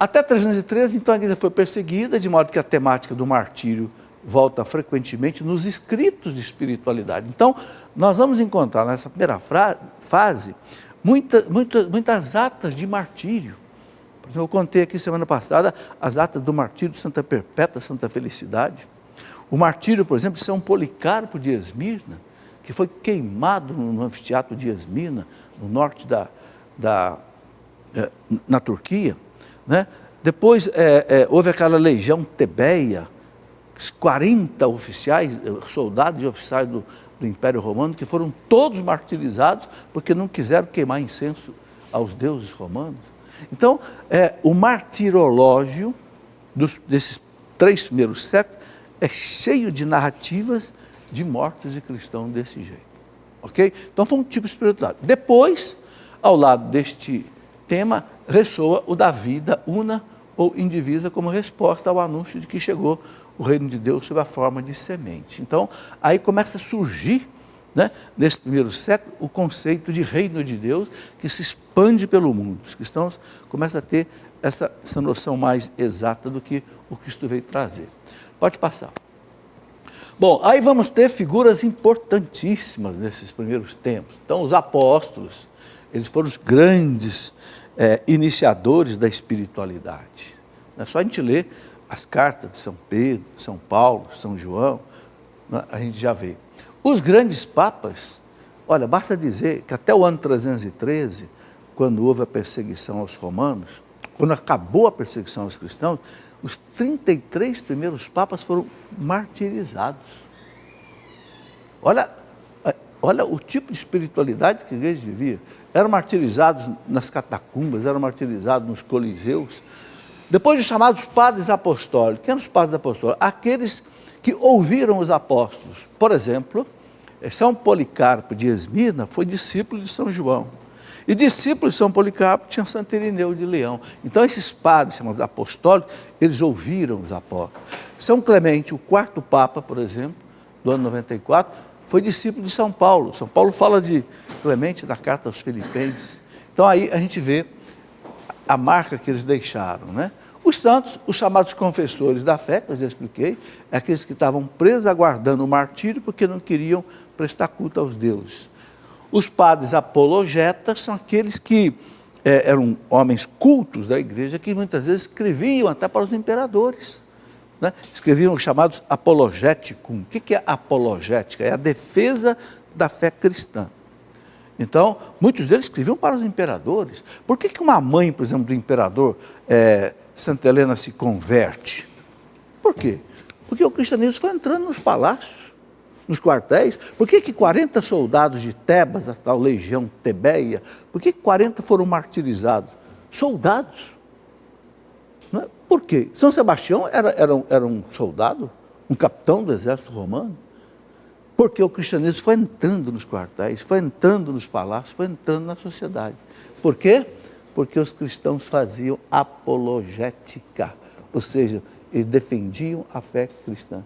Até 313, então, a igreja foi perseguida, de modo que a temática do martírio volta frequentemente nos escritos de espiritualidade. Então, nós vamos encontrar nessa primeira fase muitas atas de martírio. Por exemplo, eu contei aqui semana passada as atas do martírio de Santa Perpétua, Santa Felicidade. O martírio, por exemplo, de São Policarpo de Esmirna, que foi queimado no anfiteatro de Esmirna, no norte na Turquia, né? Depois houve aquela legião Tebeia, 40 oficiais, soldados e oficiais do Império Romano, que foram todos martirizados porque não quiseram queimar incenso aos deuses romanos. Então, o martirológio desses 3 primeiros séculos é cheio de narrativas de mortos de cristãos desse jeito. Ok? Então, foi um tipo de espiritualidade. Depois, ao lado deste tema, ressoa o da vida una ou indivisa como resposta ao anúncio de que chegou o reino de Deus sob a forma de semente. Então, aí começa a surgir, né, nesse primeiro século, o conceito de reino de Deus que se expande pelo mundo. Os cristãos começam a ter essa noção mais exata do que o Cristo veio trazer. Pode passar. Bom, aí vamos ter figuras importantíssimas nesses primeiros tempos. Então, os apóstolos, eles foram os grandes iniciadores da espiritualidade. É só a gente ler as cartas de São Pedro, São Paulo, São João, né, a gente já vê. Os grandes papas, olha, basta dizer que até o ano 313, quando houve a perseguição aos romanos, quando acabou a perseguição aos cristãos, os 33 primeiros papas foram martirizados. Olha o tipo de espiritualidade que a igreja vivia. Eram martirizados nas catacumbas, eram martirizados nos coliseus. Depois de chamados padres apostólicos. Quem eram os padres apostólicos? Aqueles que ouviram os apóstolos. Por exemplo, São Policarpo de Esmirna foi discípulo de São João. E discípulo de São Policarpo tinha Santo Irineu de Leão. Então, esses padres chamados apostólicos, eles ouviram os apóstolos. São Clemente, o 4º Papa, por exemplo, do ano 94, foi discípulo de São Paulo. São Paulo fala de Clemente na carta aos Filipenses. Então, aí a gente vê a marca que eles deixaram, né? Os santos, os chamados confessores da fé, que eu já expliquei, é aqueles que estavam presos aguardando o martírio porque não queriam prestar culto aos deuses. Os padres apologetas são aqueles que eram homens cultos da igreja que muitas vezes escreviam até para os imperadores, né? Escreviam os chamados apologeticum. O que é apologética? É a defesa da fé cristã. Então, muitos deles escreviam para os imperadores. Por que uma mãe, por exemplo, do imperador Santa Helena se converte? Por quê? Porque o cristianismo foi entrando nos palácios, nos quartéis. Por que 40 soldados de Tebas, a tal legião Tebeia, por que 40 foram martirizados? Soldados. Não é? Por quê? São Sebastião era um soldado, um capitão do exército romano. Porque o cristianismo foi entrando nos quartéis, foi entrando nos palácios, foi entrando na sociedade. Por quê? Porque os cristãos faziam apologética, ou seja, eles defendiam a fé cristã.